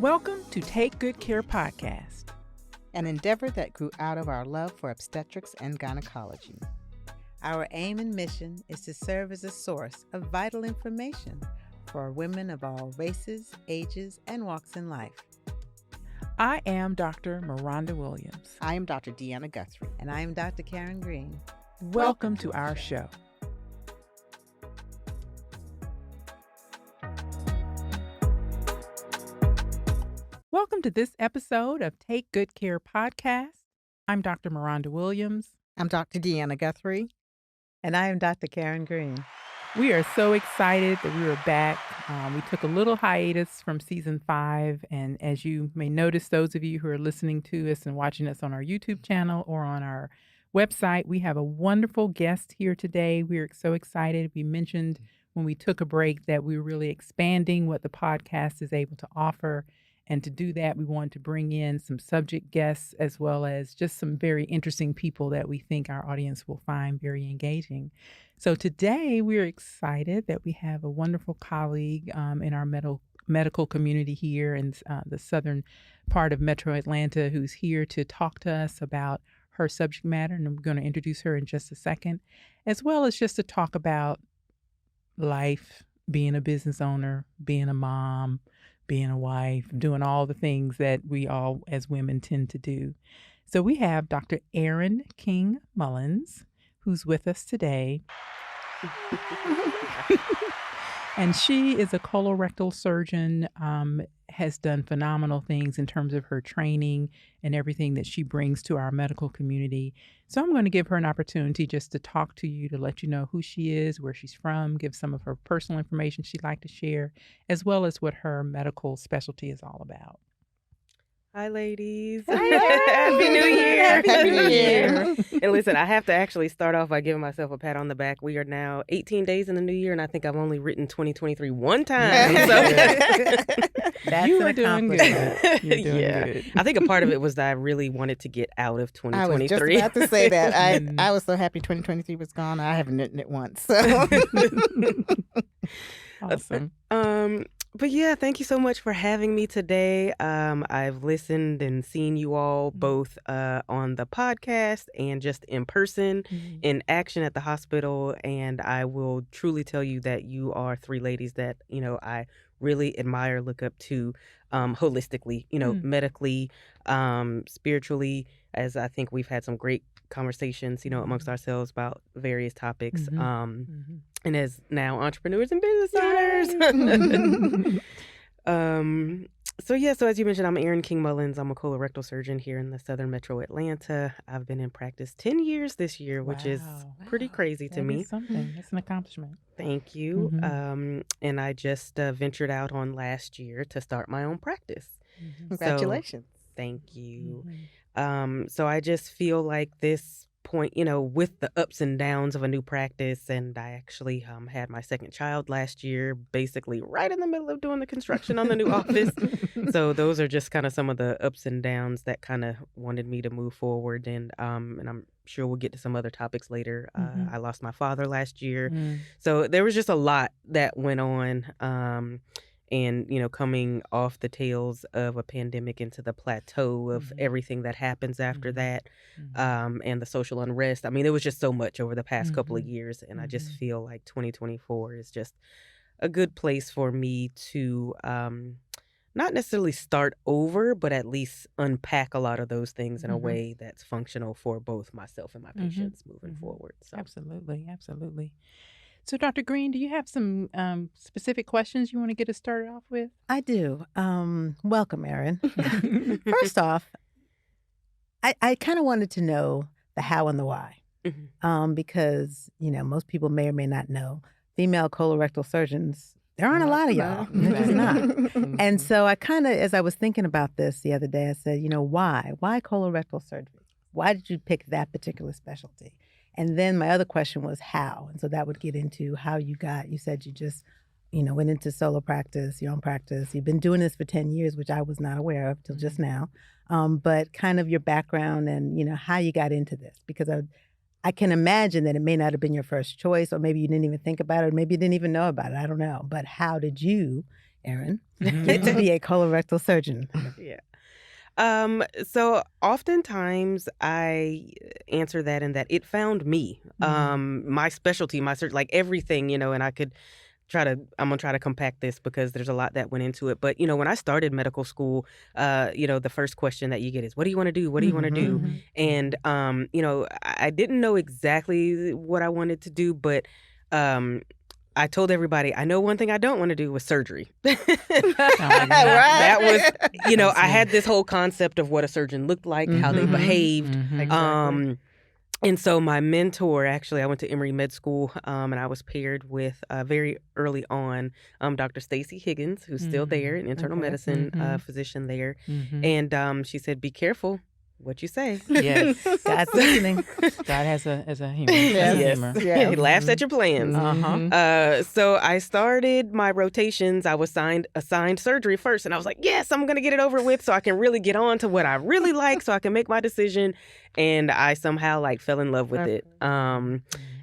Welcome to Take Good Care Podcast, an endeavor that grew out of our love for obstetrics and gynecology. Our aim and mission is to serve as a source of vital information for women of all races, ages, and walks in life. I am Dr. Miranda Williams. I am Dr. Deanna Guthrie. And I am Dr. Karen Green. Welcome to our show. Welcome to this episode of Take Good Care Podcast. I'm Dr. Miranda Williams. I'm Dr. Deanna Guthrie. And I am Dr. Karen Green. We are so excited that we were back. We took a little hiatus from season 5. And as you may notice, those of you who are listening to us and watching us on our YouTube channel or on our website, we have a wonderful guest here today. We're so excited. We mentioned when we took a break that we were really expanding what the podcast is able to offer. And to do that, we wanted to bring in some subject guests as well as just some very interesting people that we think our audience will find very engaging. So today, we're excited that we have a wonderful colleague in our medical community here in the southern part of Metro Atlanta who's here to talk to us about her subject matter. And I'm going to introduce her in just a second, as well as just to talk about life, being a business owner, being a mom, being a wife, doing all the things that we all as women tend to do. So we have Dr. Erin King-Mullins, who's with us today. And she is a colorectal surgeon, has done phenomenal things in terms of her training and everything that she brings to our medical community. So I'm going to give her an opportunity just to talk to you, to let you know who she is, where she's from, give some of her personal information she'd like to share, as well as what her medical specialty is all about. Hi, ladies. Hi. Happy New Year. Happy New Year. And listen, I have to actually start off by giving myself a pat on the back. We are now 18 days in the new year, and I think I've only written 2023 one time. So That's You an are doing accomplishment. good. You're doing good. I think a part of it was that I really wanted to get out of I was 2023. just about to say that. I was so happy 2023 was gone. I haven't written it once. So. Awesome. But yeah, thank you so much for having me today. I've listened and seen you all both on the podcast and just in person, in action at the hospital. And I will truly tell you that you are three ladies that, I really admire, look up to holistically, medically, spiritually, as I think we've had some great conversations, amongst ourselves about various topics. And as now entrepreneurs and business owners. So as you mentioned, I'm Erin King-Mullins. I'm a colorectal surgeon here in the southern Metro Atlanta. I've been in practice 10 years this year, which is pretty crazy to me. That is something. That's an accomplishment. Thank you. And I just ventured out on last year to start my own practice. Congratulations. So, thank you. So I just feel like this point, with the ups and downs of a new practice, and I actually had my second child last year, basically right in the middle of doing the construction on the new office. So those are just kind of some of the ups and downs that kind of wanted me to move forward. And I'm sure we'll get to some other topics later. I lost my father last year. So there was just a lot that went on. And, coming off the tails of a pandemic into the plateau of everything that happens after that, and the social unrest. I mean, it was just so much over the past couple of years. And I just feel like 2024 is just a good place for me to not necessarily start over, but at least unpack a lot of those things in a way that's functional for both myself and my patients moving forward. So. Absolutely. Absolutely. So, Dr. Green, do you have some specific questions you want to get us started off with? I do. Welcome, Erin. First off, I kind of wanted to know the how and the why. Because, most people may or may not know, female colorectal surgeons, there aren't a lot of y'all. There's just not. And so I kind of, as I was thinking about this the other day, I said, why? Why colorectal surgery? Why did you pick that particular specialty? And then my other question was how. And so that would get into how you said you just, went into solo practice, your own practice. You've been doing this for 10 years, which I was not aware of till just now. But kind of your background and, how you got into this. Because I can imagine that it may not have been your first choice, or maybe you didn't even think about it, or maybe you didn't even know about it. I don't know. But how did you Erin, get to be a colorectal surgeon? Yeah. So oftentimes I answer that in that it found me. My specialty, my search, like everything, and I could I'm gonna try to compact this because there's a lot that went into it. But when I started medical school, the first question that you get is, what do you want to do? What do you want to do? And I didn't know exactly what I wanted to do, but I told everybody, I know one thing I don't want to do was surgery. That was, I had this whole concept of what a surgeon looked like, how they behaved. Exactly. And so my mentor, actually, I went to Emory Med School, and I was paired with very early on Dr. Stacy Higgins, who's still there, an internal medicine physician there. And she said, be careful what you say. Yes. God's listening. God has a humor. Yes. Yes. He laughs at your plans. Uh-huh. So I started my rotations. I was assigned surgery first, and I was like, yes, I'm going to get it over with so I can really get on to what I really like so I can make my decision. And I somehow fell in love with it.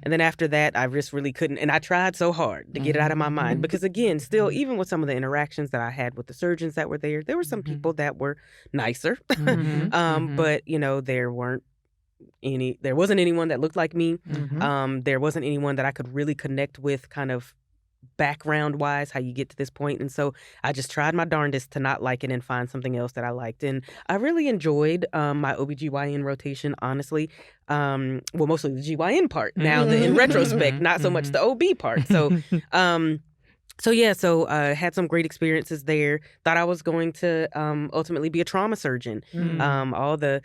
And then after that, I just really couldn't. And I tried so hard to get it out of my mind because, again, still, even with some of the interactions that I had with the surgeons that were there were some people that were nicer. But, there wasn't anyone that looked like me. There wasn't anyone that I could really connect with kind of background wise, how you get to this point. And so I just tried my darndest to not like it and find something else that I liked. And I really enjoyed my OBGYN rotation, honestly. Well, mostly the GYN part now, in retrospect, not so much the OB part. So, had some great experiences there. Thought I was going to ultimately be a trauma surgeon. All the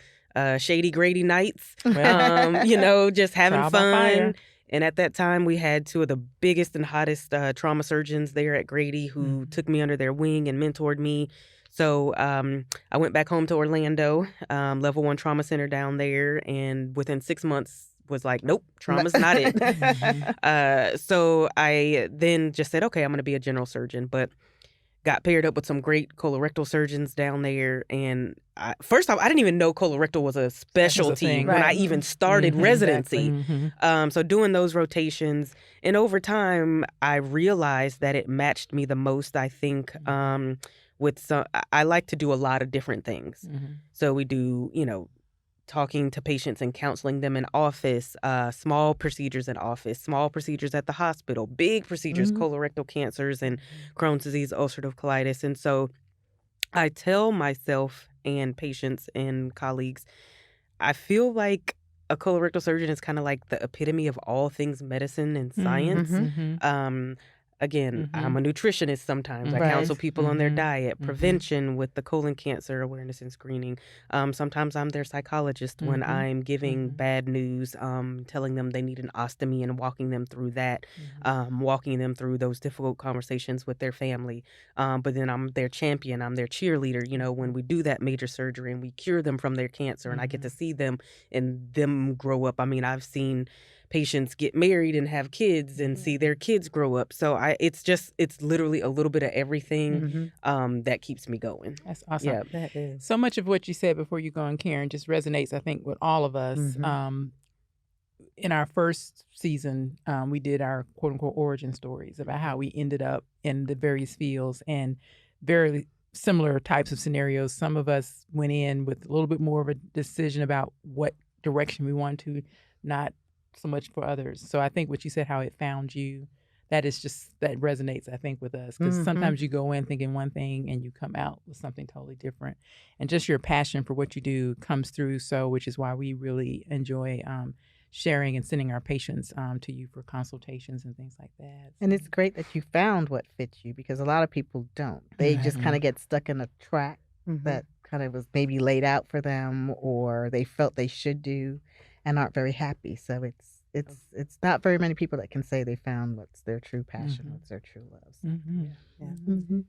shady Grady nights, just having Trial by fun. fire. And at that time, we had two of the biggest and hottest trauma surgeons there at Grady who took me under their wing and mentored me. So I went back home to Orlando, level 1 trauma center down there, and within 6 months was like, nope, trauma's not it. So I then just said, okay, I'm going to be a general surgeon, but got paired up with some great colorectal surgeons down there. And first off, I didn't even know colorectal was a specialty thing. when I Right. even started residency. So doing those rotations, and over time, I realized that it matched me the most, I think, with some, I like to do a lot of different things. So we do, talking to patients and counseling them in office, small procedures in office, small procedures at the hospital, big procedures, colorectal cancers and Crohn's disease, ulcerative colitis. And so I tell myself and patients and colleagues, I feel like a colorectal surgeon is kind of like the epitome of all things medicine and science. Again, I'm a nutritionist sometimes. I Right. counsel people on their diet, prevention with the colon cancer awareness and screening. Sometimes I'm their psychologist when I'm giving bad news, telling them they need an ostomy and walking them through that, walking them through those difficult conversations with their family. But then I'm their champion. I'm their cheerleader, when we do that major surgery and we cure them from their cancer and I get to see them and them grow up. I mean, I've seen patients get married and have kids and see their kids grow up. So it's literally a little bit of everything that keeps me going. That's awesome. Yeah. That is. So much of what you said before you go on, Karen, just resonates, I think, with all of us. In our first season, we did our quote unquote origin stories about how we ended up in the various fields and very similar types of scenarios. Some of us went in with a little bit more of a decision about what direction we wanted to, not so much for others. So I think what you said, how it found you, that resonates, I think, with us. Because sometimes you go in thinking one thing and you come out with something totally different. And just your passion for what you do comes through. So, which is why we really enjoy sharing and sending our patients to you for consultations and things like that. And it's great that you found what fits you because a lot of people don't. They just kind of get stuck in a track that kind of was maybe laid out for them or they felt they should do and aren't very happy. So it's not very many people that can say they found what's their true passion, what's their true love. So,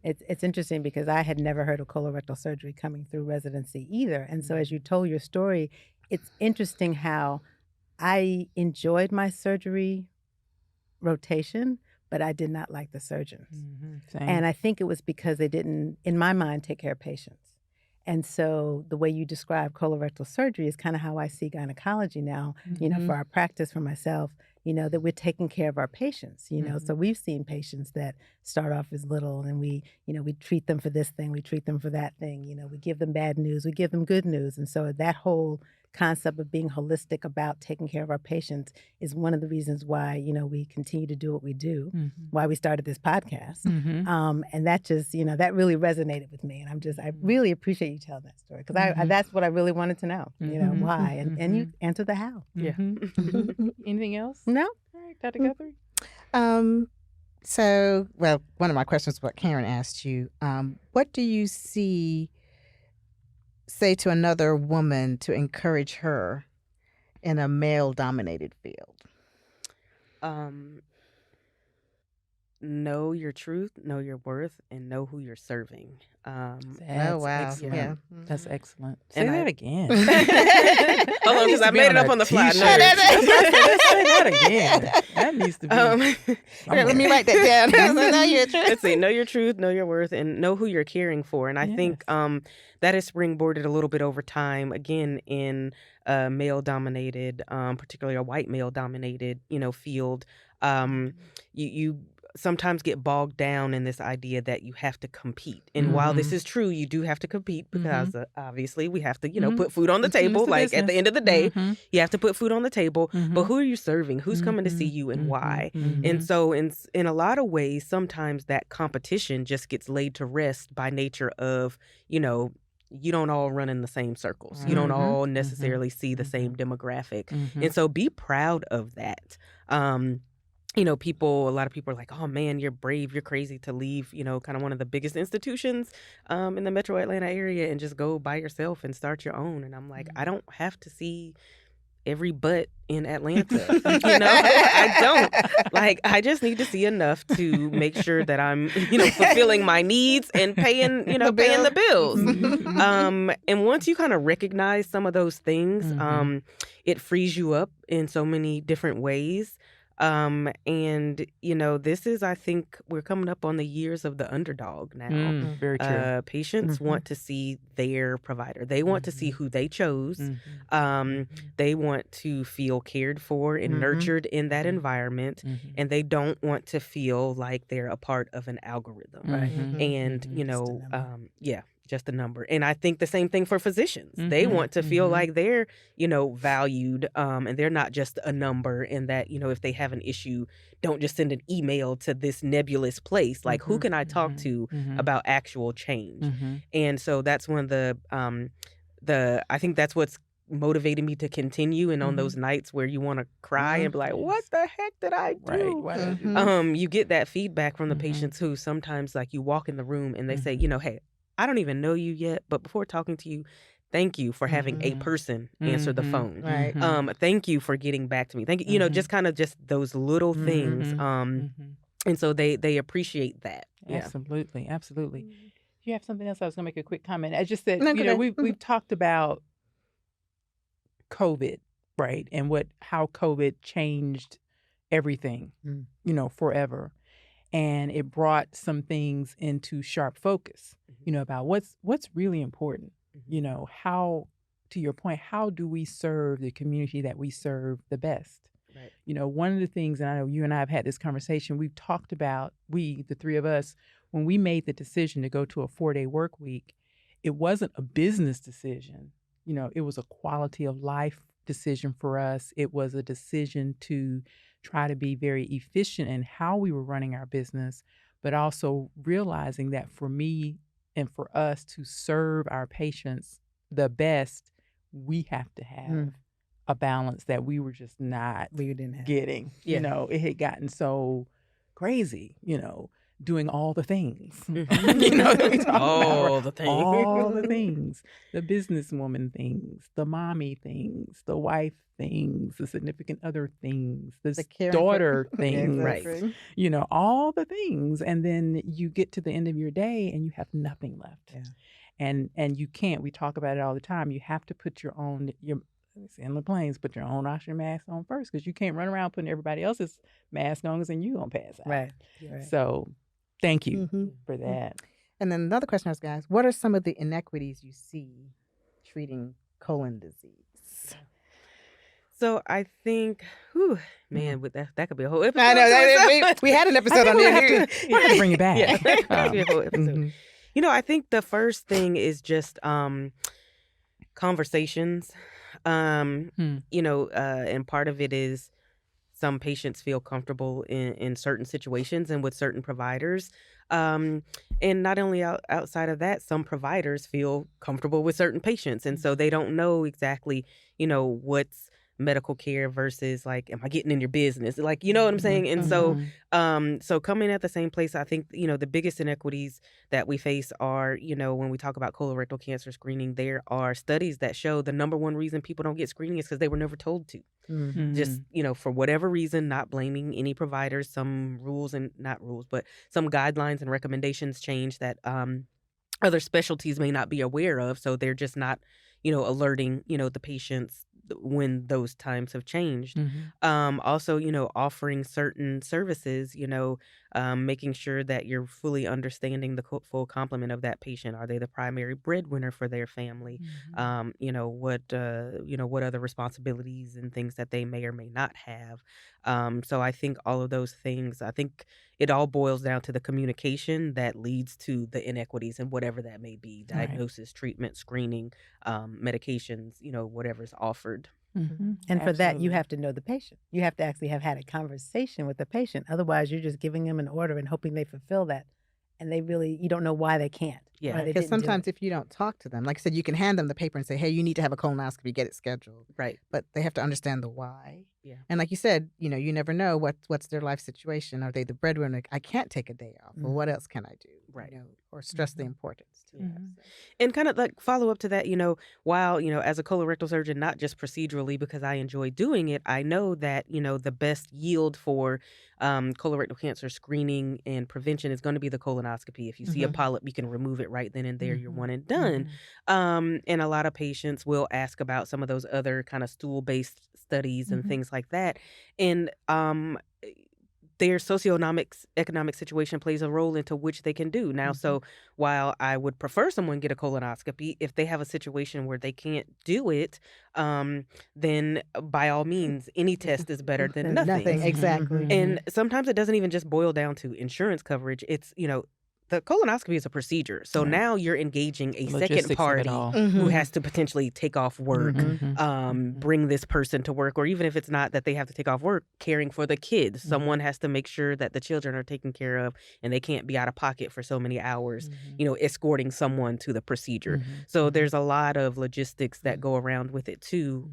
It's interesting because I had never heard of colorectal surgery coming through residency either. And so as you told your story, it's interesting how I enjoyed my surgery rotation, but I did not like the surgeons. Same. And I think it was because they didn't, in my mind, take care of patients. And so the way you describe colorectal surgery is kind of how I see gynecology now, Mhm. for our practice, for myself, that we're taking care of our patients, So Mhm. we've seen patients that start off as little and we treat them for this thing, we treat them for that thing, we give them bad news, we give them good news. And so that whole concept of being holistic about taking care of our patients is one of the reasons why, we continue to do what we do, Mhm. why we started this podcast. Mhm. And that just, that really resonated with me. And I Mhm. really appreciate you telling that story because Mhm. that's what I really wanted to know, Mhm. why. And you Mhm. answered the how. Yeah. Mhm. Mhm. Anything else? No? All right, Dr. Guthrie. So, well, one of my questions, what Karen asked you, what do you say to another woman to encourage her in a male-dominated field? Know your truth, know your worth, and know who you're serving. Oh, That's wow. excellent. Yeah. That's excellent. And Say that I- again. Hold That on, needs because to I be made it up a on the fly. t-shirt. Know your That's what I truth. said. Let's say that again. That needs to be Let me somewhere. write that down. Know your truth. Let's see, know your truth, know your worth, and know who you're caring for. And I think Yes. that has springboarded a little bit over time, again, in a male-dominated, particularly a white male-dominated, field. You sometimes get bogged down in this idea that you have to compete. And while this is true, you do have to compete because obviously we have to, put food on the Business table. to Like at the business. end of the day, Mhm. you have to put food on the table. But Mhm. who are you serving? Who's coming to see you and why? And so in a lot of ways, sometimes that competition just gets laid to rest by nature of, you don't all run in the same circles. You don't all necessarily see the same demographic. And so be proud of that. A lot of people are like, oh man, you're brave, you're crazy to leave, kind of one of the biggest institutions in the metro Atlanta area and just go by yourself and start your own. And I'm like, I don't have to see every butt in Atlanta. I don't. Like, I just need to see enough to make sure that I'm, fulfilling my needs and paying the bills. And once you kind of recognize some of those things, it frees you up in so many different ways. And this is, I think we're coming up on the years of the underdog now. Very true. Patients want to see their provider. They want to see who they chose. They want to feel cared for and nurtured in that environment, and they don't want to feel like they're a part of an algorithm. And just a number. And I think the same thing for physicians. They want to feel like they're, valued, and they're not just a number, and that, if they have an issue, don't just send an email to this nebulous place. Like, who can I talk to about actual change? And so that's one of I think that's what's motivated me to continue. And on those nights where you want to cry and be like, what the heck did I do? Right. Why did I do this? You get that feedback from the patients who sometimes, like, you walk in the room and they say, hey, I don't even know you yet, but before talking to you, thank you for having a person answer the phone. Right. Thank you for getting back to me. Thank you, just kind of just those little things. And so they appreciate that. Yeah. Absolutely. Absolutely. Do you have something else? I was going to make a quick comment. I just said, No, go ahead. we've talked about COVID, right? And how COVID changed everything, forever. And it brought some things into sharp focus, about what's really important, how, to your point, how do we serve the community that we serve the best? Right. One of the things, and I know you and I have had this conversation, we've talked about, the three of us, when we made the decision to go to a 4-day work week, it wasn't a business decision. It was a quality of life decision for us. It was a decision to try to be very efficient in how we were running our business, but also realizing that for me and for us to serve our patients the best, we have to have a balance that we were just not We didn't have. getting. Yeah. It had gotten so crazy, doing all the things. Mhm. That we talk All about. the things. All the things. The businesswoman things, the mommy things, the wife things, the significant other things, the caring for- daughter Yeah, things. exactly. All the things. And then you get to the end of your day and you have nothing left. Yeah. And you can't, we talk about it all the time. You have to put your in the planes, put your own oxygen mask on first, because you can't run around putting everybody else's mask on, and you're going to pass out. Right. So thank you Mhm. for that. And then another question I was going to ask, what are some of the inequities you see treating colon disease? So I think, man, with that could be a whole episode. I know. to itself. We had an episode on we'll it. have to bring it back. Yeah, that could be a whole episode. Mhm. You know, I think the first thing is just conversations. You know, and part of it is some patients feel comfortable in certain situations and with certain providers. And not only outside of that, some providers feel comfortable with certain patients. And so they don't know exactly, you know, what's medical care versus like, am I getting in your business? Like, you know what I'm saying? And so, so coming at the same place, I think, you know, the biggest inequities that we face are, you know, when we talk about colorectal cancer screening, there are studies that show the number one reason people don't get screening is because they were never told to. Just, you know, for whatever reason, not blaming any providers, some rules and not rules, but some guidelines and recommendations change that other specialties may not be aware of. So they're just not, you know, alerting, you know, the patients when those times have changed. Also, you know, offering certain services, you know, making sure that you're fully understanding the full complement of that patient. Are they the primary breadwinner for their family? You know, what other responsibilities and things that they may or may not have. So I think all of those things, I think it all boils down to the communication that leads to the inequities and whatever that may be, diagnosis, treatment, screening, medications, you know, whatever's offered. And for that, you have to know the patient. You have to actually have had a conversation with the patient. Otherwise, you're just giving them an order and hoping they fulfill that. And you don't know why they can't. Yeah. Because sometimes if you don't talk to them, like I said, you can hand them the paper and say, hey, you need to have a colonoscopy, get it scheduled. Right. But they have to understand the why. Yeah. And like you said, you know, you never know what's their life situation. Are they the breadwinner? I can't take a day off. Well, what else can I do? Right. You know, or stress the importance too. And kind of like follow up to that, you know, while, you know, as a colorectal surgeon, not just procedurally because I enjoy doing it, I know that, you know, the best yield for colorectal cancer screening and prevention is going to be the colonoscopy. If you see a polyp, you can remove it right then and there. You're one and done. And a lot of patients will ask about some of those other kind of stool-based studies and things like that. And their economic situation plays a role into which they can do. Now, so while I would prefer someone get a colonoscopy, if they have a situation where they can't do it, then by all means, any test is better than nothing. Exactly. And sometimes it doesn't even just boil down to insurance coverage. It's, you know, the colonoscopy is a procedure. So now you're engaging a second party who has to potentially take off work, bring this person to work, or even if it's not that they have to take off work, caring for the kids. Someone has to make sure that the children are taken care of and they can't be out of pocket for so many hours, you know, escorting someone to the procedure. So there's a lot of logistics that go around with it too.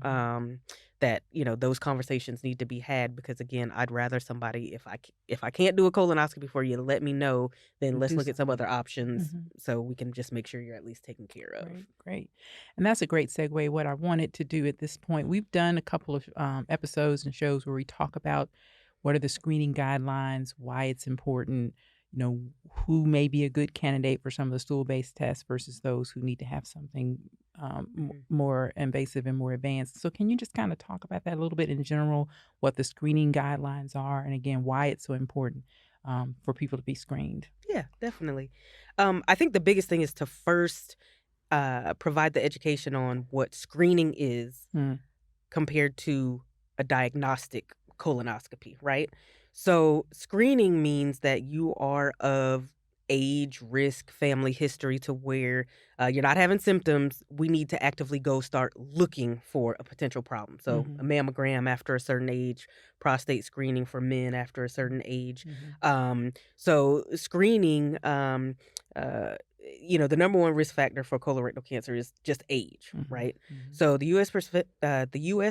That, you know, those conversations need to be had because, again, I'd rather somebody, if I can't do a colonoscopy for you, let me know, then let's look at some other options so we can just make sure you're at least taken care of. Great. And that's a great segue. What I wanted to do at this point, we've done a couple of episodes and shows where we talk about what are the screening guidelines, why it's important, you know, who may be a good candidate for some of the stool-based tests versus those who need to have something more invasive and more advanced. So can you just kind of talk about that a little bit in general, what the screening guidelines are, and again, why it's so important for people to be screened? Yeah, definitely. I think the biggest thing is to first provide the education on what screening is compared to a diagnostic colonoscopy, right? So screening means that you are of age, risk, family history to where you're not having symptoms. We need to actively go start looking for a potential problem. So a mammogram after a certain age, prostate screening for men after a certain age. So screening, you know, the number one risk factor for colorectal cancer is just age, right? So the U.S.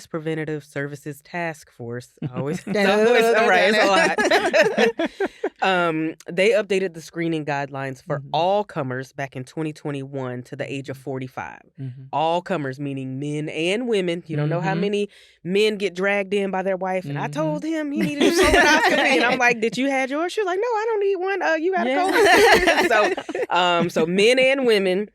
Preventative Services Task Force, always right, it's a lot. They updated the screening guidelines for all comers back in 2021 to the age of 45. All comers, meaning men and women. You don't know how many men get dragged in by their wife. And I told him he needed a colonoscopy. And I'm like, did you have yours? She was like, no, I don't need one. You got a colonoscopy. So men and women.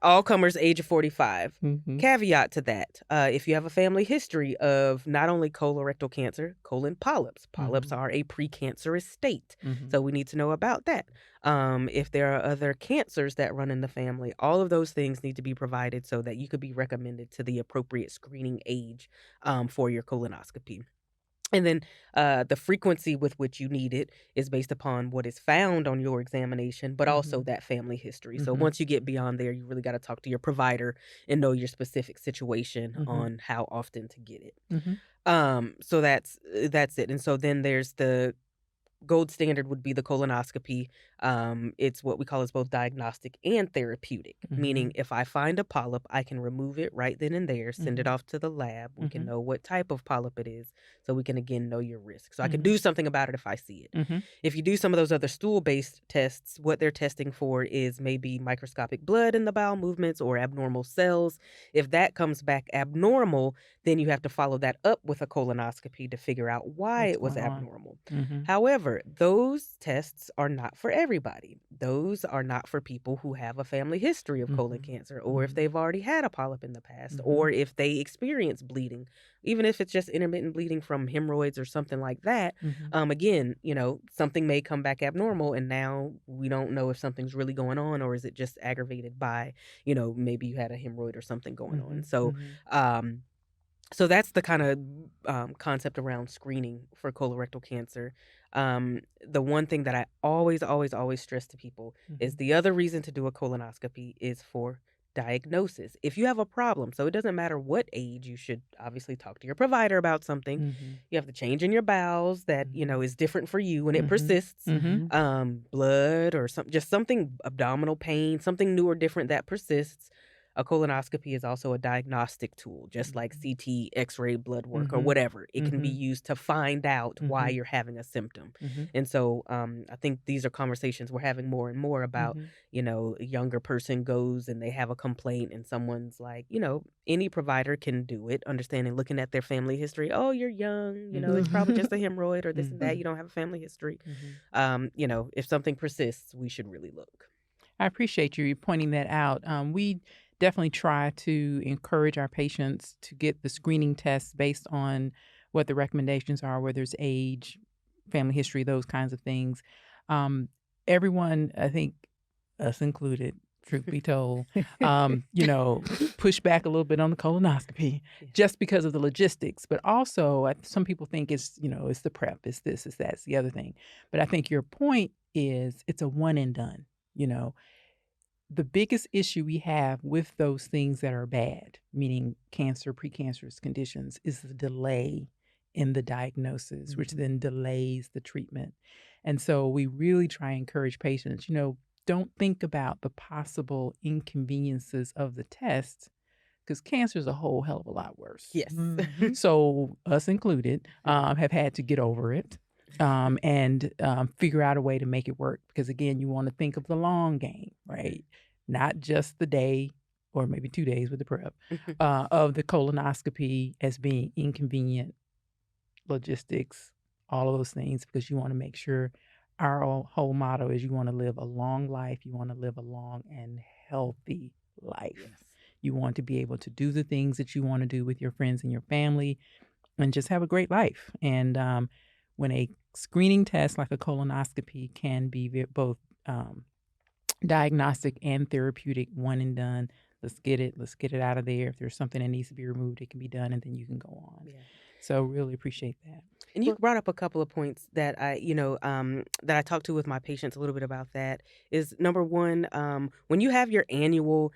All comers age of 45. Mhm. Caveat to that, if you have a family history of not only colorectal cancer, colon polyps. Polyps Mhm. are a precancerous state, Mhm. so we need to know about that. If there are other cancers that run in the family, all of those things need to be provided so that you could be recommended to the appropriate screening age for your colonoscopy. And then the frequency with which you need it is based upon what is found on your examination, but also Mhm. that family history. So Mhm. once you get beyond there, you really got to talk to your provider and know your specific situation Mhm. on how often to get it. Mhm. So that's it. And so then there's the gold standard would be the colonoscopy. It's what we call as both diagnostic and therapeutic, meaning Mhm. if I find a polyp, I can remove it right then and there, send it Mhm. off to the lab. We can Mhm. know what type of polyp it is, so we can again know your risk. So I can Mhm. do something about it if I see it. Mhm. If you do some of those other stool-based tests, what they're testing for is maybe microscopic blood in the bowel movements or abnormal cells. If that comes back abnormal, then you have to follow that up with a colonoscopy to figure out why What's it was going on? abnormal. Mhm. However, those tests are not for everybody. Those are not for people who have a family history of colon Mhm. cancer, or if Mhm. they've already had a polyp in the past, Mhm. or if they experience bleeding, even if it's just intermittent bleeding from hemorrhoids or something like that. Mhm. Again, something may come back abnormal, and now we don't know if something's really going on, or is it just aggravated by, maybe you had a hemorrhoid or something going on. Mhm. So, Mhm. um, so that's the kind of concept around screening for colorectal cancer. The one thing that I always, always, always stress to people is Mhm. the other reason to do a colonoscopy is for diagnosis. If you have a problem, so it doesn't matter what age, you should obviously talk to your provider about something. Mhm. You have the change in your bowels that Mhm. is different for you and it Mhm. persists. Mhm. Mhm. Blood or just something abdominal pain, something new or different that persists. A colonoscopy is also a diagnostic tool, just like Mhm. CT, X-ray, blood work, or Mhm. whatever. It can be Mhm. used to find out why Mhm. you're having a symptom. Mhm. And so I think these are conversations we're having more and more about, Mhm. a younger person goes and they have a complaint and someone's like, any provider can do it, understanding, looking at their family history. Oh, you're young, it's Mhm. probably just a hemorrhoid or this and that. Mhm. You don't have a family history. Mhm. If something persists, we should really look. I appreciate you pointing that out. We definitely try to encourage our patients to get the screening tests based on what the recommendations are, whether it's age, family history, those kinds of things. Um, Everyone, I think, us included, truth be told, push back a little bit on the colonoscopy Yeah. just because of the logistics. But also, some people think it's the prep, it's this, it's that, it's the other thing. But I think your point is it's a one and done. You know, the biggest issue we have with those things that are bad, meaning cancer, precancerous conditions, is the delay in the diagnosis, which then delays the treatment. And so we really try and encourage patients, don't think about the possible inconveniences of the test because cancer is a whole hell of a lot worse. Yes. Mhm. So, us included, have had to get over it and figure out a way to make it work. Because again, you want to think of the long game, right? Not just the day or maybe 2 days with the prep of the colonoscopy as being inconvenient, logistics, all of those things, because you want to make sure our whole motto is you want to live a long life. You want to live a long and healthy life. Yes. You want to be able to do the things that you want to do with your friends and your family and just have a great life. And when a screening test like a colonoscopy can be both diagnostic and therapeutic, one and done, let's get it out of there. If there's something that needs to be removed, it can be done and then you can go on. Yeah. So really appreciate that. And you brought up a couple of points that I talked to with my patients a little bit about that is number one, when you have your annual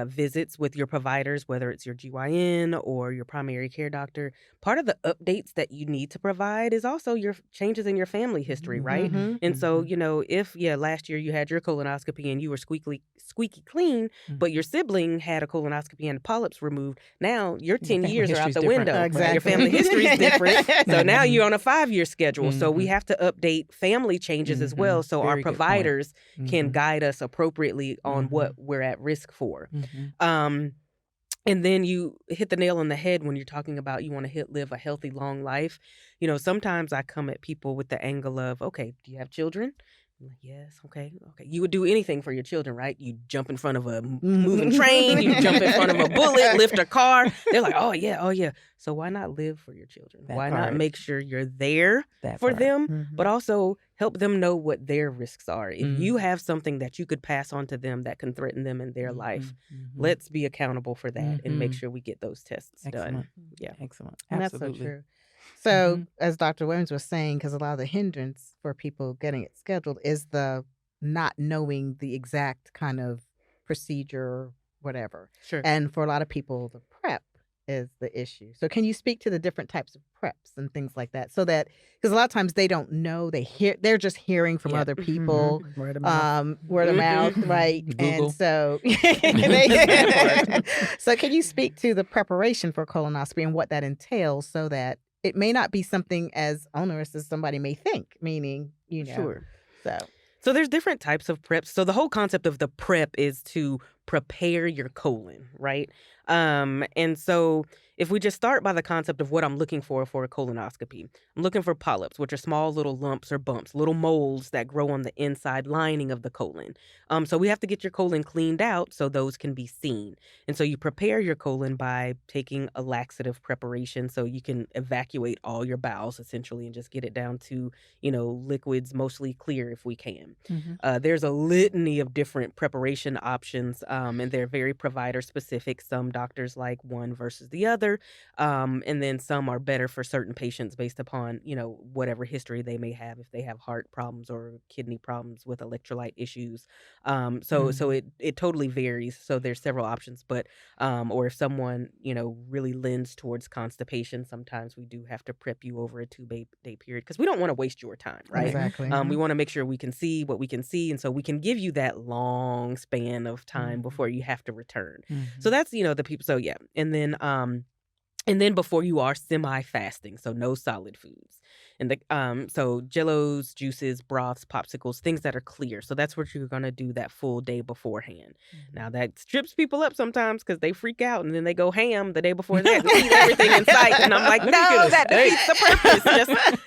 visits with your providers, whether it's your GYN or your primary care doctor, part of the updates that you need to provide is also your changes in your family history, right? Mhm. And so, if last year you had your colonoscopy and you were squeaky clean, but your sibling had a colonoscopy and polyps removed, now your The 10 family years are history out is the different. window. Exactly. Your family history is different. So now Mhm. you're on a 5-year schedule. So we Mhm. have to update family changes as well, so our Very good point. providers can Mhm. guide us appropriately on what Mhm. we're at risk for. Mhm. And then you hit the nail on the head when you're talking about you want to live a healthy, long life. Sometimes I come at people with the angle of, okay, do you have children? I'm like, yes, okay. You would do anything for your children, right? You jump in front of a moving train, you jump in front of a bullet, lift a car. They're like, oh yeah. So why not live for your children? That Why not part. make sure you're there That for part. them, but also help them know what their risks are. If Mm. you have something that you could pass on to them that can threaten them in their life, let's be accountable for that and make sure we get those tests done. Excellent. Yeah. Excellent. And that's so Absolutely. true. So, as Dr. Williams was saying, because a lot of the hindrance for people getting it scheduled is the not knowing the exact kind of procedure or whatever. Sure. And for a lot of people, the prep is the issue. So, can you speak to the different types of preps and things like that? So that, because a lot of times they don't know, they're just hearing from Yeah. other people, Word of mouth. word of mouth, right? Google. And so, so can you speak to the preparation for colonoscopy and what that entails so that it may not be something as onerous as somebody may think, meaning, Sure. so. So there's different types of preps. So the whole concept of the prep is to prepare your colon, right? And so if we just start by the concept of what I'm looking for a colonoscopy, I'm looking for polyps, which are small little lumps or bumps, little moles that grow on the inside lining of the colon. So we have to get your colon cleaned out so those can be seen. And so you prepare your colon by taking a laxative preparation so you can evacuate all your bowels essentially and just get it down to, liquids mostly clear if we can. There's a litany of different preparation options, and they're very provider specific. Some doctors like one versus the other, and then some are better for certain patients based upon whatever history they may have, if they have heart problems or kidney problems with electrolyte issues. So it totally varies. So there's several options, but or if someone really lends towards constipation, sometimes we do have to prep you over a 2-day period because we don't want to waste your time, right? Exactly. We want to make sure we can see what we can see, and so we can give you that long span of time before you have to return. So that's the people. So yeah, and then before you are semi-fasting, so no solid foods. And so jellos, juices, broths, popsicles, things that are clear. So that's what you're gonna do that full day beforehand. Now that strips people up sometimes because they freak out and then they go ham the day before that and eat everything in sight. And I'm like, no, that defeats the purpose.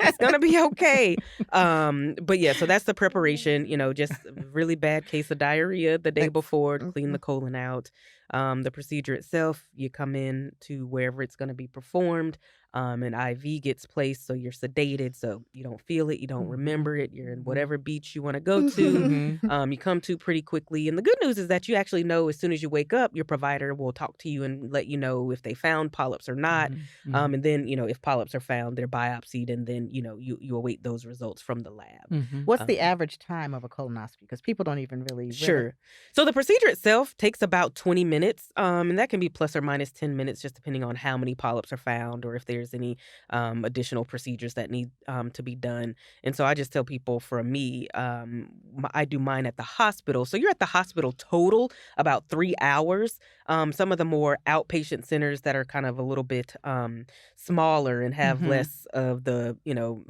It's gonna be okay. But yeah, so that's the preparation. Just a really bad case of diarrhea the day before, clean the colon out. The procedure itself, you come in to wherever it's going to be performed. An IV gets placed, so you're sedated, so you don't feel it, you don't remember it. You're in whatever beach you want to go to. You come to pretty quickly. And the good news is that you actually know as soon as you wake up, your provider will talk to you and let you know if they found polyps or not. And then, if polyps are found, they're biopsied, and then, you await those results from the lab. What's the average time of a colonoscopy? Because people don't even really. Sure. So the procedure itself takes about 20 minutes, and that can be plus or minus 10 minutes, just depending on how many polyps are found or if there's any additional procedures that need to be done. And so I just tell people, for me, I do mine at the hospital. So you're at the hospital total about 3 hours. Some of the more outpatient centers that are kind of a little bit smaller and have less of the,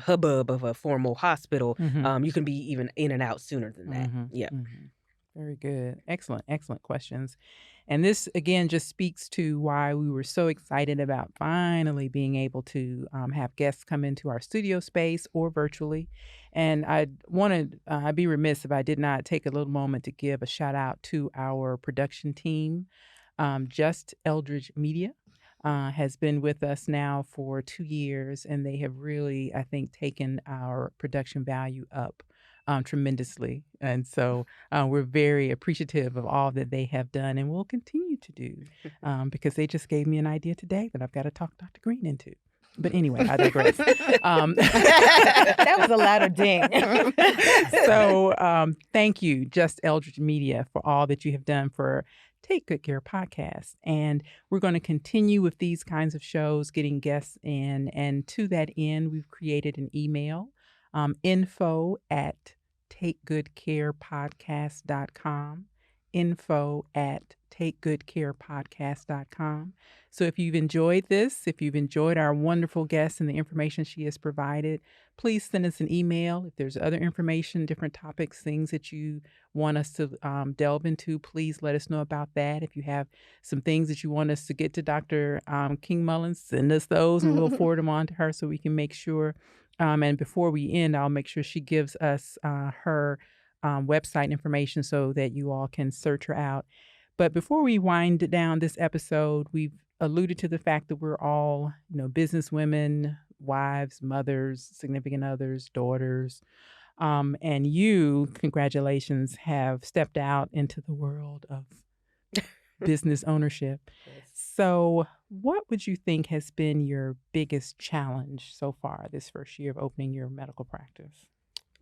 hubbub of a formal hospital, you can be even in and out sooner than that. Yeah. Very good. Excellent questions. And this, again, just speaks to why we were so excited about finally being able to have guests come into our studio space or virtually. And I wanted, I'd be remiss if I did not take a little moment to give a shout out to our production team. Just Eldridge Media has been with us now for 2 years, and they have really, I think, taken our production value up tremendously. And so we're very appreciative of all that they have done and will continue to do because they just gave me an idea today that I've got to talk Dr. Green into. But anyway, I digress. That was a louder ding. So thank you, Just Eldridge Media, for all that you have done for Take Good Care podcast. And we're going to continue with these kinds of shows, getting guests in. And to that end, we've created an email, info@takegoodcarepodcast.com, info@takegoodcarepodcast.com. So if you've enjoyed this, if you've enjoyed our wonderful guest and the information she has provided, please send us an email. If there's other information, different topics, things that you want us to delve into, please let us know about that. If you have some things that you want us to get to Dr. King-Mullins, send us those and we'll forward them on to her so we can make sure And before we end, I'll make sure she gives us her website information so that you all can search her out. But before we wind down this episode, we've alluded to the fact that we're all, business women, wives, mothers, significant others, daughters. And you, congratulations, have stepped out into the world of business ownership. Yes. So, what would you think has been your biggest challenge so far this first year of opening your medical practice?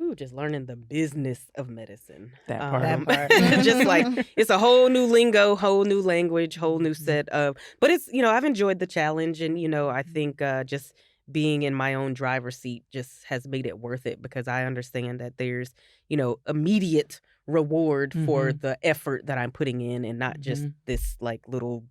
Ooh, just learning the business of medicine. That part. That part. Just like it's a whole new lingo, whole new language, whole new set of. But it's I've enjoyed the challenge, and I think just being in my own driver's seat just has made it worth it because I understand that there's immediate reward for the effort that I'm putting in, and not just this like little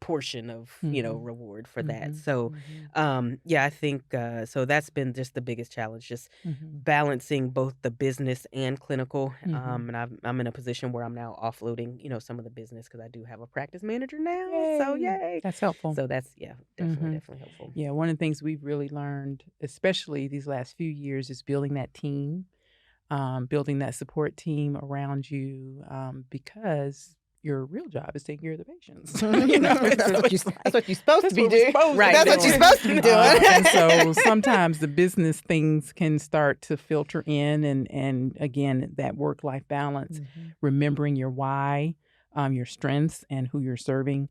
portion of reward for that. So I think so that's been just the biggest challenge, just balancing both the business and clinical. And I'm in a position where I'm now offloading some of the business because I do have a practice manager now. So yay, That's helpful. so that's definitely helpful. Yeah, one of the things we've really learned, especially these last few years, is building that team, building that support team around you, because your real job is taking care of the patients. That's what you're supposed to be doing. Right. That's what you're supposed to be doing. And so sometimes the business things can start to filter in, and again, that work-life balance, remembering your why, your strengths, and who you're serving,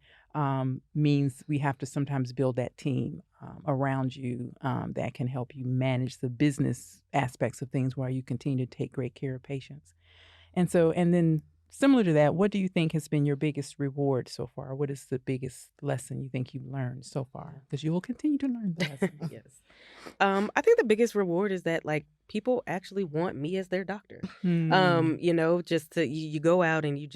means we have to sometimes build that team around you that can help you manage the business aspects of things while you continue to take great care of patients. And then similar to that, what do you think has been your biggest reward so far? What is the biggest lesson you think you've learned so far? Because you will continue to learn the lessons. Yes. I think the biggest reward is that like people actually want me as their doctor. Just to you go out and you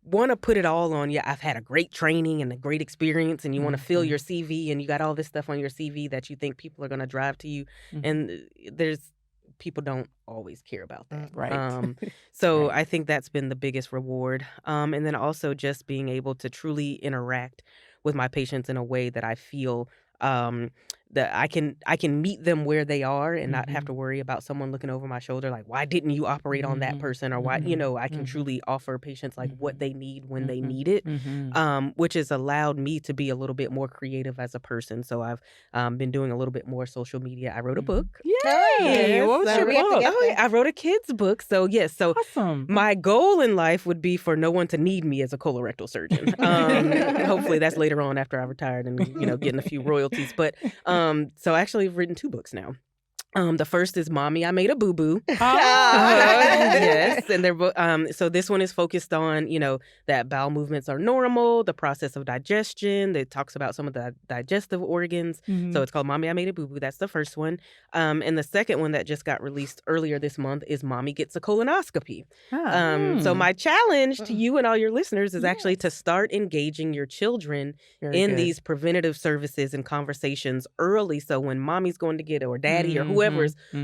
want to put it all on you. I've had a great training and a great experience, and you want to fill your CV, and you got all this stuff on your CV that you think people are going to drive to you, and people don't always care about that. Right. So Right. I think that's been the biggest reward. And then also just being able to truly interact with my patients in a way that I feel that I can meet them where they are and not have to worry about someone looking over my shoulder like, why didn't you operate on that person? Or why, I can truly offer patients like what they need when they need it, which has allowed me to be a little bit more creative as a person. So I've been doing a little bit more social media. I wrote a book. Yay! What was So your we have to book? get Oh, yeah, I wrote a kid's book. So yes, so Awesome. my goal in life would be for no one to need me as a colorectal surgeon. Hopefully that's later on after I retired and getting a few royalties. But so I actually have written 2 books now. The first is Mommy, I Made a Boo Boo. Yes, and they're so this one is focused on that bowel movements are normal, the process of digestion. It talks about some of the digestive organs. So it's called Mommy, I Made a Boo Boo. That's the first one. And the second one that just got released earlier this month is Mommy Gets a Colonoscopy. So my challenge to you and all your listeners is actually to start engaging your children in these preventative services and conversations early. So when mommy's going to get or daddy or whoever's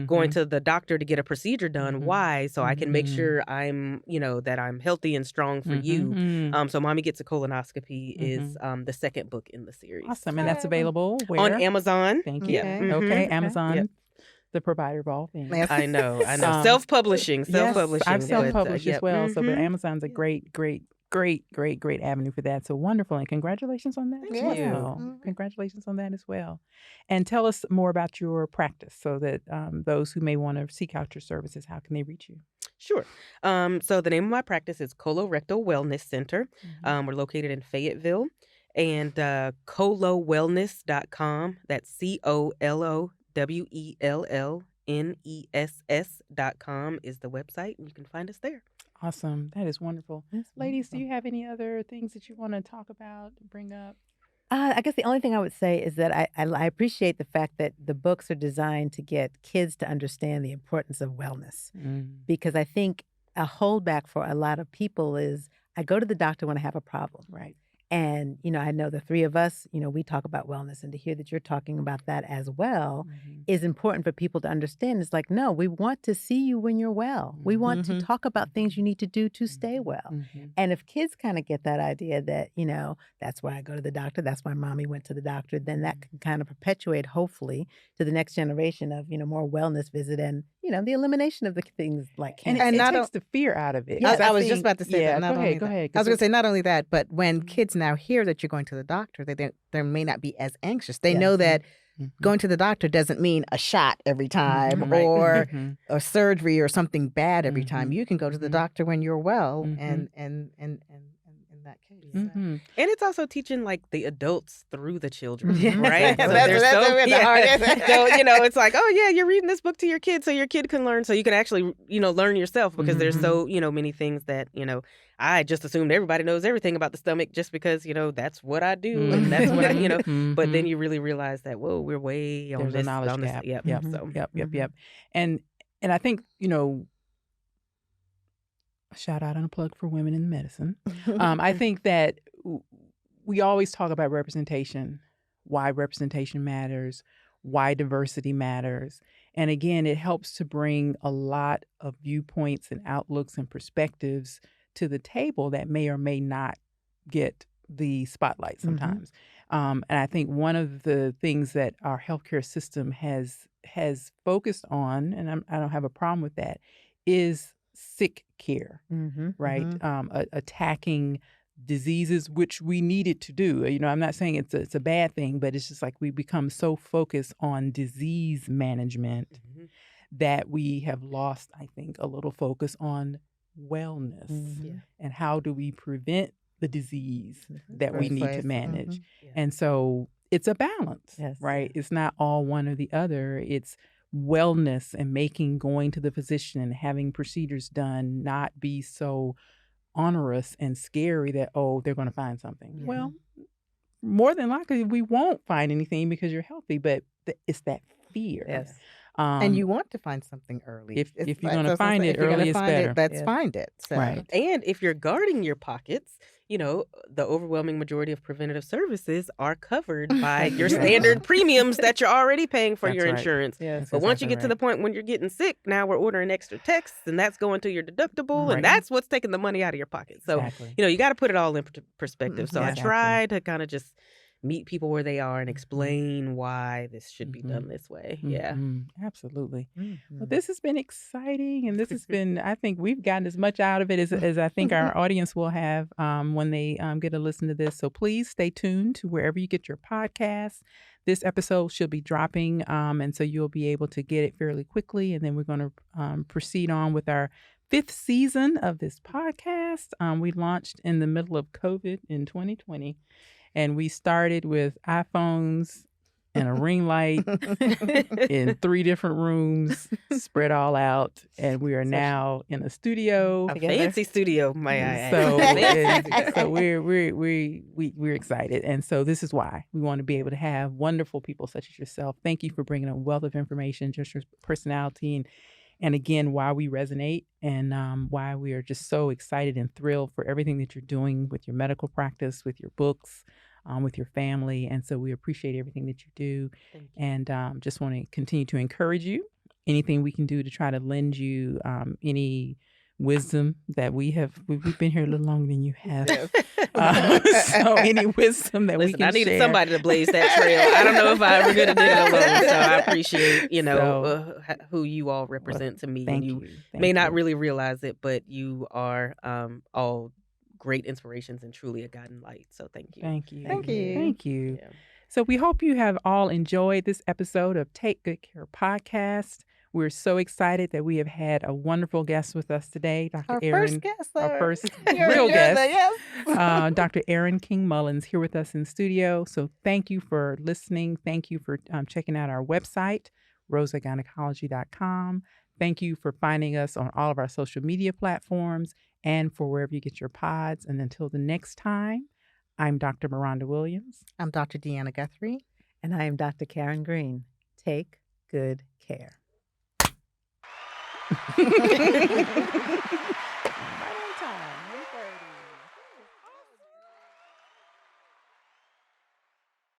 going to the doctor to get a procedure done, why? So I can make sure I'm, that I'm healthy and strong for you. So Mommy Gets a Colonoscopy is the second book in the series. Awesome. And that's available where? On Amazon. Thank you. Okay. Okay, Amazon. Yep. The provider of all things. Yes. I know. Self-publishing. Yes, I've self-published yep. as well. So, but Amazon's a great avenue for that. So wonderful. And congratulations on that as Thank you. well. Congratulations on that as well. And tell us more about your practice so that those who may want to seek out your services, how can they reach you? Sure. So the name of my practice is Colorectal Wellness Center. We're located in Fayetteville. And colowellness.com. That's COLOWELLNESS.com is the website, and you can find us there. Awesome. That is wonderful. Ladies, do you have any other things that you want to talk about, bring up? I guess the only thing I would say is that I appreciate the fact that the books are designed to get kids to understand the importance of wellness. Because I think a holdback for a lot of people is I go to the doctor when I have a problem. Right. And, I know the three of us, we talk about wellness, and to hear that you're talking about that as well is important for people to understand. It's like, no, we want to see you when you're well. We want to talk about things you need to do to stay well. And if kids kind of get that idea that, that's why I go to the doctor, that's why mommy went to the doctor, then that can kind of perpetuate, hopefully, to the next generation of, more wellness visit and, the elimination of the things like And cancer. it not takes the fear out of it. I 'Cause I was just think- about to say yeah, that. Not go only ahead, go that. ahead. I was going to say not only that, but when kids now hear that you're going to the doctor, they may not be as anxious. They know that going to the doctor doesn't mean a shot every time Right. or a surgery or something bad every time. You can go to the Mhm. doctor when you're well, Mhm. and in that case. Mhm. And it's also teaching like the adults through the children, Yeah. right? That's- there's that's so, the yeah. hardest. So, it's like, oh yeah, you're reading this book to your kid so your kid can learn, so you can actually, learn yourself, because there's so, many things that, I just assumed everybody knows everything about the stomach just because, that's what I do and that's what I, but then you really realize that, whoa, we're way on There's this, a knowledge on this. gap. Yep. Yep. So Yep. And I think, shout out and a plug for women in medicine. I think that we always talk about representation, why representation matters, why diversity matters. And again, it helps to bring a lot of viewpoints and outlooks and perspectives to the table that may or may not get the spotlight sometimes. And I think one of the things that our healthcare system has focused on, and I don't have a problem with that, is sick care, right? Attacking diseases, which we needed to do. I'm not saying it's a bad thing, but it's just like we become so focused on disease management that we have lost, I think, a little focus on wellness and how do we prevent the disease that we First need to place. manage. Yeah. And so it's a balance, Yes. right? It's not all one or the other. It's wellness and making going to the physician and having procedures done not be so onerous and scary that, oh, they're going to find something. Yeah. Well, more than likely we won't find anything because you're healthy, but it's that fear. Yes. And you want to find something early. if It's you're like- going to that's what I'm find saying. it If you're gonna early, it's find better. it, let's Yes. find it. So. Right. And if you're guarding your pockets, the overwhelming majority of preventative services are covered by your standard premiums that you're already paying for That's your right. insurance. Yes. But once you exactly get to the point when you're getting sick, now we're ordering extra texts, and that's going to your deductible, Right. and that's what's taking the money out of your pocket. So, Exactly. you got to put it all in perspective. So Exactly. I try to kind of just meet people where they are and explain why this should be done this way. Yeah. Absolutely. Well, Mhm. this has been exciting, and this has been, I think we've gotten as much out of it as I think our audience will have when they get to listen to this. So please stay tuned to wherever you get your podcasts. This episode should be dropping, and so you'll be able to get it fairly quickly. And then we're going to proceed on with our 5th season of this podcast. We launched in the middle of COVID in 2020, and we started with iPhones and a ring light in 3 different rooms, spread all out, and we are now in a studio. A Together. fancy studio, may I add. So, Fancy and- so studio. we're excited, and so this is why we want to be able to have wonderful people such as yourself. Thank you for bringing a wealth of information, just your personality, and again, why we resonate and why we are just so excited and thrilled for everything that you're doing with your medical practice, with your books, with your family. And so we appreciate everything that you do. Thank you. And just want to continue to encourage you. Anything we can do to try to lend you any wisdom that we've been here a little longer than you have. So any wisdom that we Listen, can I needed share. somebody to blaze that trail. I don't know if I ever could have did it alone. So I appreciate, who you all represent to me. Thank And you you. may Thank not you. really realize it, but you are all great inspirations and truly a guiding light. So thank you. Thank you. Thank you. Thank you. Yeah. So we hope you have all enjoyed this episode of Take Good Care podcast. We're so excited that we have had a wonderful guest with us today, Dr. Our Erin. first guest. Our first You're real guest, yes. Dr. Erin King-Mullins, here with us in studio. So thank you for listening. Thank you for checking out our website, rosagynecology.com. Thank you for finding us on all of our social media platforms and for wherever you get your pods. And until the next time, I'm Dr. Miranda Williams. I'm Dr. Deanna Guthrie. And I am Dr. Karen Green. Take good care. Bye.